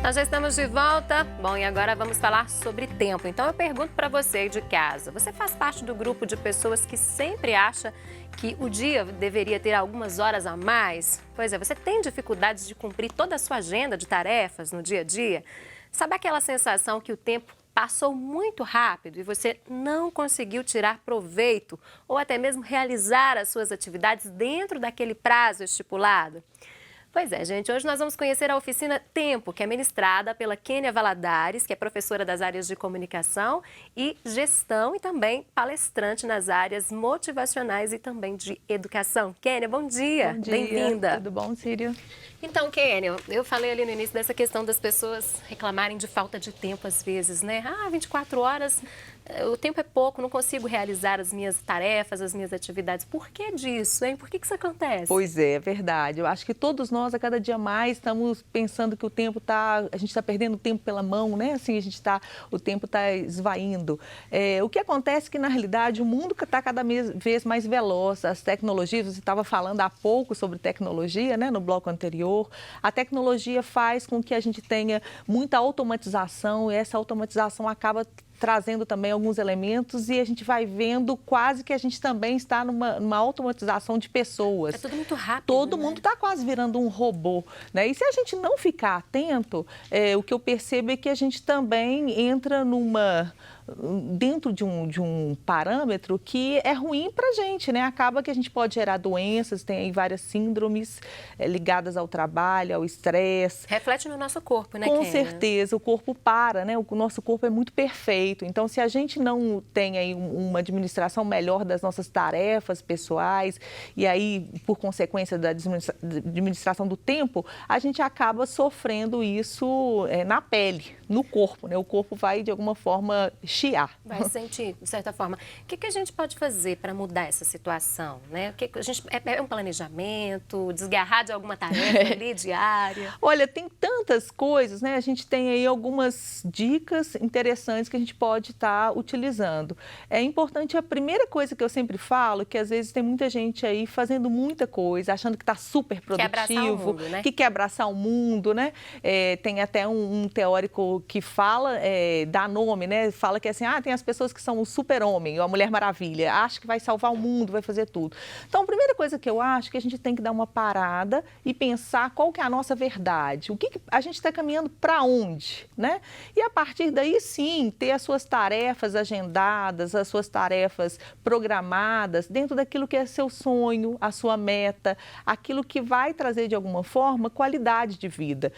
Nós já estamos de volta. Bom, e agora vamos falar sobre tempo. Então eu pergunto para você aí de casa, você faz parte do grupo de pessoas que sempre acha que o dia deveria ter algumas horas a mais? Pois é, você tem dificuldades de cumprir toda a sua agenda de tarefas no dia a dia? Sabe aquela sensação que o tempo passou muito rápido e você não conseguiu tirar proveito ou até mesmo realizar as suas atividades dentro daquele prazo estipulado? Pois é, gente, hoje nós vamos conhecer a oficina Tempo, que é ministrada pela Kênia Valadares, que é professora das áreas de comunicação e gestão e também palestrante nas áreas motivacionais e também de educação. Kênia, bom dia. Bom dia. Bem-vinda. Tudo bom, Sírio? Então, Kênia, eu falei ali no início dessa questão das pessoas reclamarem de falta de tempo às vezes, né? 24 horas, o tempo é pouco, não consigo realizar as minhas tarefas, as minhas atividades. Por que disso, hein? Por que isso acontece? Pois é verdade. Eu acho que todos nós, a cada dia mais, estamos pensando que o tempo a gente está perdendo o tempo pela mão, né? Assim, o tempo está esvaindo. O que acontece é que, na realidade, o mundo está cada vez mais veloz. As tecnologias, você estava falando há pouco sobre tecnologia, né? No bloco anterior. A tecnologia faz com que a gente tenha muita automatização e essa automatização acaba trazendo também alguns elementos e a gente vai vendo quase que a gente também está numa automatização de pessoas. É tudo muito rápido, Todo né? mundo está quase virando um robô, né? E se a gente não ficar atento, o que eu percebo é que a gente também entra dentro de um parâmetro que é ruim para a gente, né? Acaba que a gente pode gerar doenças, tem aí várias síndromes ligadas ao trabalho, ao estresse. Reflete no nosso corpo, né, Com Kênia? certeza, o corpo para, né? O nosso corpo é muito perfeito. Então, se a gente não tem aí uma administração melhor das nossas tarefas pessoais e aí, por consequência da administração do tempo, a gente acaba sofrendo isso na pele, no corpo, né? O corpo vai, de alguma forma, chiar. Vai sentir, de certa forma. O que a gente pode fazer para mudar essa situação, né? É um planejamento, desgarrar de alguma tarefa ali diária? Olha, tem tantas coisas, né? A gente tem aí algumas dicas interessantes que a gente pode estar utilizando. É importante, a primeira coisa que eu sempre falo, que às vezes tem muita gente aí fazendo muita coisa, achando que está super produtivo, quer abraçar o mundo, né? que quer abraçar o mundo, né? Tem até um teórico que fala, dá nome, né? Fala que assim, tem as pessoas que são o super-homem ou a Mulher Maravilha, acha que vai salvar o mundo, vai fazer tudo. Então, a primeira coisa que eu acho é que a gente tem que dar uma parada e pensar qual que é a nossa verdade, o que a gente está caminhando para onde, né? E a partir daí, sim, ter as suas tarefas agendadas, as suas tarefas programadas dentro daquilo que é seu sonho, a sua meta, aquilo que vai trazer de alguma forma qualidade de vida.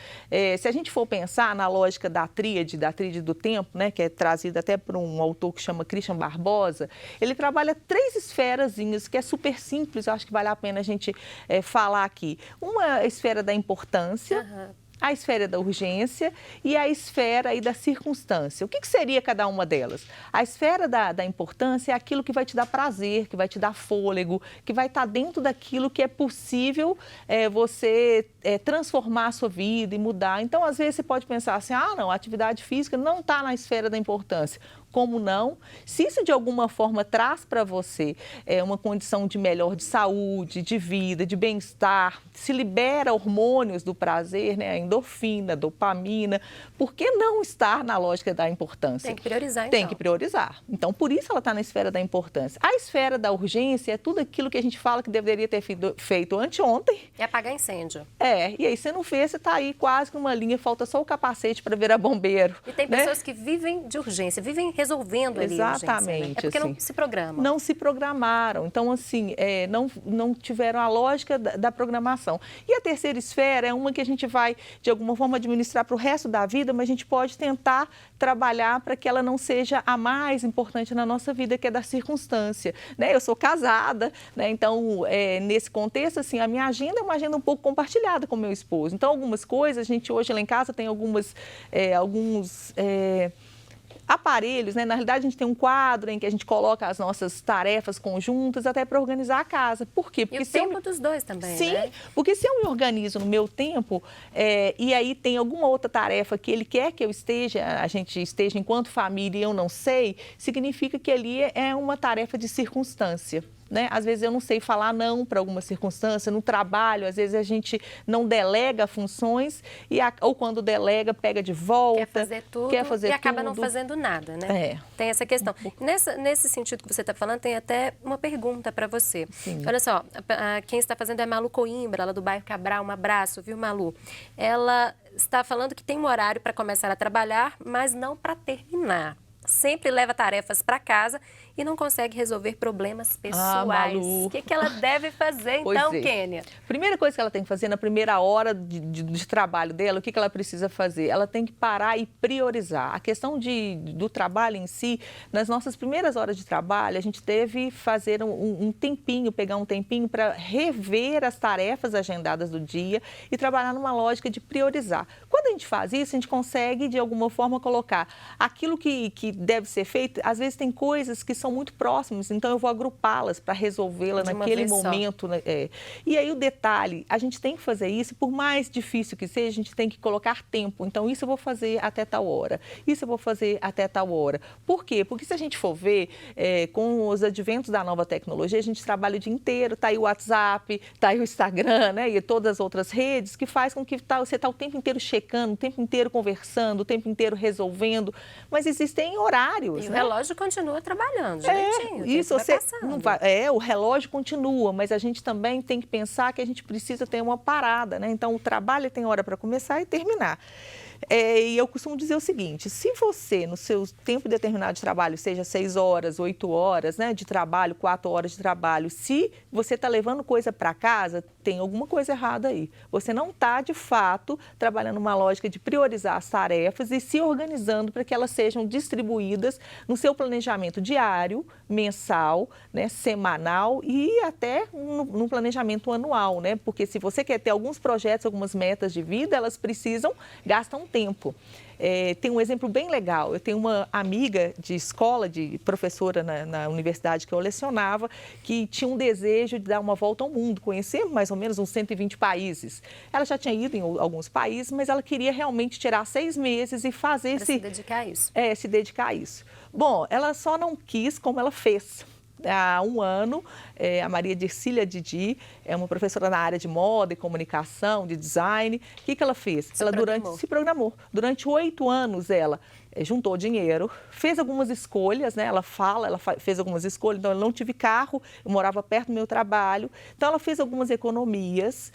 Se a gente for pensar na lógica da tríade do tempo, né, que é trazida até por um autor que chama Christian Barbosa, ele trabalha 3 esferazinhas que é super simples, eu acho que vale a pena a gente falar aqui. Uma esfera da importância, a esfera da urgência e a esfera aí da circunstância. O que seria cada uma delas? A esfera da importância é aquilo que vai te dar prazer, que vai te dar fôlego, que vai estar dentro daquilo que é possível você transformar a sua vida e mudar. Então, às vezes, você pode pensar assim, não, a atividade física não está na esfera da importância. Como não? Se isso de alguma forma traz para você uma condição de melhor de saúde, de vida, de bem-estar, se libera hormônios do prazer, né? A endorfina, a dopamina, por que não estar na lógica da importância? Tem que priorizar, então. Tem que priorizar. Então, por isso ela está na esfera da importância. A esfera da urgência é tudo aquilo que a gente fala que deveria ter feito anteontem. É apagar incêndio. E aí você não fez, você está aí quase numa linha, falta só o capacete para virar bombeiro. E tem pessoas que vivem de urgência, vivem resolvendo ali. Exatamente. Né? É porque assim, não se programam. Não se programaram. Então, assim, não tiveram a lógica da programação. E a terceira esfera é uma que a gente vai, de alguma forma, administrar para o resto da vida, mas a gente pode tentar trabalhar para que ela não seja a mais importante na nossa vida, que é da circunstância. Né? Eu sou casada, né? Então, nesse contexto, assim, a minha agenda é uma agenda um pouco compartilhada com meu esposo. Então, algumas coisas, a gente hoje lá em casa tem alguns aparelhos, né? Na realidade, a gente tem um quadro em que a gente coloca as nossas tarefas conjuntas até para organizar a casa. Por quê? Porque o tempo dos dois também, Sim, né? Porque se eu me organizo no meu tempo e aí tem alguma outra tarefa que ele quer que a gente esteja enquanto família e eu não sei, significa que ali é uma tarefa de circunstância. né? Às vezes eu não sei falar não para alguma circunstância, no trabalho, às vezes a gente não delega funções ou quando delega, pega de volta. Quer fazer tudo e acaba não fazendo nada, né? Tem essa questão. Nesse sentido que você está falando, tem até uma pergunta para você. Sim. Olha só, quem está fazendo é Malu Coimbra, ela do bairro Cabral. Um abraço, viu, Malu? Ela está falando que tem um horário para começar a trabalhar, mas não para terminar. Sempre leva tarefas para casa e não consegue resolver problemas pessoais. O que ela deve fazer, então, Kênia? Primeira coisa que ela tem que fazer na primeira hora de trabalho dela, o que ela precisa fazer? Ela tem que parar e priorizar. A questão do trabalho em si, nas nossas primeiras horas de trabalho, a gente deve fazer pegar um tempinho para rever as tarefas agendadas do dia e trabalhar numa lógica de priorizar. Quando a gente faz isso, a gente consegue, de alguma forma, colocar aquilo que deve ser feito. Às vezes tem coisas que são muito próximas, então eu vou agrupá-las para resolvê-la naquele momento. Né? E aí o detalhe, a gente tem que fazer isso, por mais difícil que seja, a gente tem que colocar tempo. Então isso eu vou fazer até tal hora, isso eu vou fazer até tal hora. Por quê? Porque se a gente for ver, com os adventos da nova tecnologia, a gente trabalha o dia inteiro, tá aí o WhatsApp, tá aí o Instagram, né? E todas as outras redes, que faz com que você tá o tempo inteiro checando, o tempo inteiro conversando, o tempo inteiro resolvendo, mas existem horários. E o relógio continua trabalhando direitinho. Isso você não vai. O relógio continua, mas a gente também tem que pensar que a gente precisa ter uma parada, né? Então o trabalho tem hora para começar e terminar. E eu costumo dizer o seguinte, se você, no seu tempo determinado de trabalho, seja 6 horas, 8 horas, né, de trabalho, 4 horas de trabalho, se você está levando coisa para casa, tem alguma coisa errada aí. Você não está, de fato, trabalhando uma lógica de priorizar as tarefas e se organizando para que elas sejam distribuídas no seu planejamento diário, mensal, né, semanal e até no planejamento anual, né? Porque se você quer ter alguns projetos, algumas metas de vida, elas gastam tempo. Tem um exemplo bem legal. Eu tenho uma amiga de escola, de professora na universidade que eu lecionava, que tinha um desejo de dar uma volta ao mundo, conhecer mais ou menos uns 120 países. Ela já tinha ido em alguns países, mas ela queria realmente tirar 6 meses e fazer se dedicar a isso. Se dedicar a isso. Bom, ela só não quis como ela fez. Há um ano, a Maria Dircília Didi é uma professora na área de moda e comunicação, de design. O que ela fez? Se programou. Durante 8 anos, ela juntou dinheiro, fez algumas escolhas, né? Ela fez algumas escolhas, então eu não tive carro, eu morava perto do meu trabalho, então ela fez algumas economias,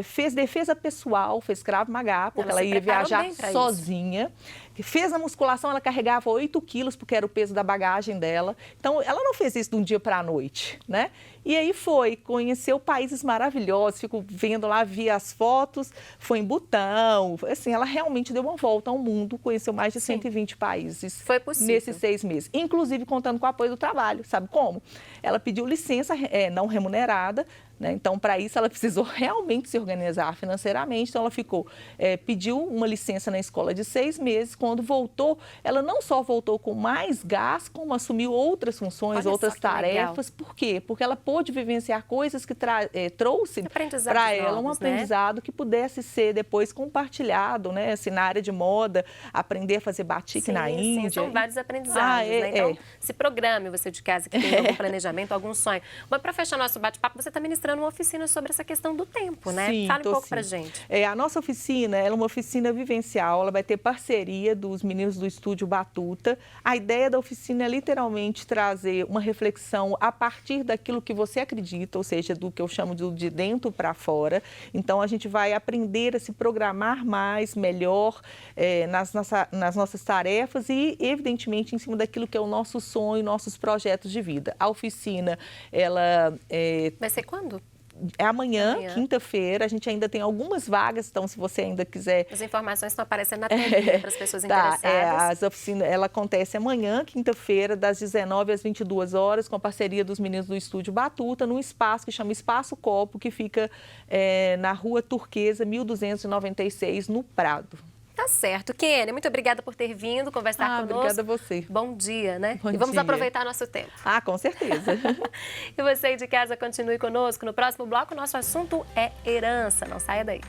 fez defesa pessoal, fez Krav Maga, porque ela ia viajar sozinha. Fez a musculação, ela carregava 8 quilos, porque era o peso da bagagem dela. Então, ela não fez isso de um dia para a noite, né? E aí conheceu países maravilhosos, fico vendo lá, via as fotos, foi em Butão, assim, ela realmente deu uma volta ao mundo, conheceu mais de 120 países. Foi possível. Nesses 6 meses, inclusive contando com o apoio do trabalho, sabe como? Ela pediu licença não remunerada, né? Então, para isso, ela precisou realmente se organizar financeiramente. Então, ela pediu uma licença na escola de 6 meses. Quando voltou, ela não só voltou com mais gás, como assumiu outras funções, outras tarefas. Por quê? Porque ela pôde vivenciar coisas que trouxe para ela um aprendizado que pudesse ser depois compartilhado, né? Assim, na área de moda, aprender a fazer batik na Índia. São vários aprendizados, né? Então, se programe, você de casa que tem algum planejamento, algum sonho. Mas para fechar nosso bate-papo, você está ministrando uma oficina sobre essa questão do tempo, né? Sim, Fala um pouco pra gente. A nossa oficina é uma oficina vivencial, ela vai ter parceria dos meninos do Estúdio Batuta. A ideia da oficina é literalmente trazer uma reflexão a partir daquilo que você acredita, ou seja, do que eu chamo de dentro para fora. Então, a gente vai aprender a se programar mais, melhor, nas nossas tarefas e, evidentemente, em cima daquilo que é o nosso sonho, nossos projetos de vida. A oficina, ela... Vai ser quando? É amanhã, quinta-feira. A gente ainda tem algumas vagas, então se você ainda quiser... As informações estão aparecendo na tela para as pessoas interessadas. A oficina, ela acontece amanhã, quinta-feira, das 19 às 22 horas, com a parceria dos meninos do Estúdio Batuta, num espaço que chama Espaço Copo, que fica na Rua Turquesa, 1296, no Prado. Tá certo. Kênia, muito obrigada por ter vindo conversar conosco. Obrigada a você. Bom dia, né? Bom e vamos dia. aproveitar nosso tempo. Com certeza. E você aí de casa, continue conosco. No próximo bloco, nosso assunto é herança. Não saia daí.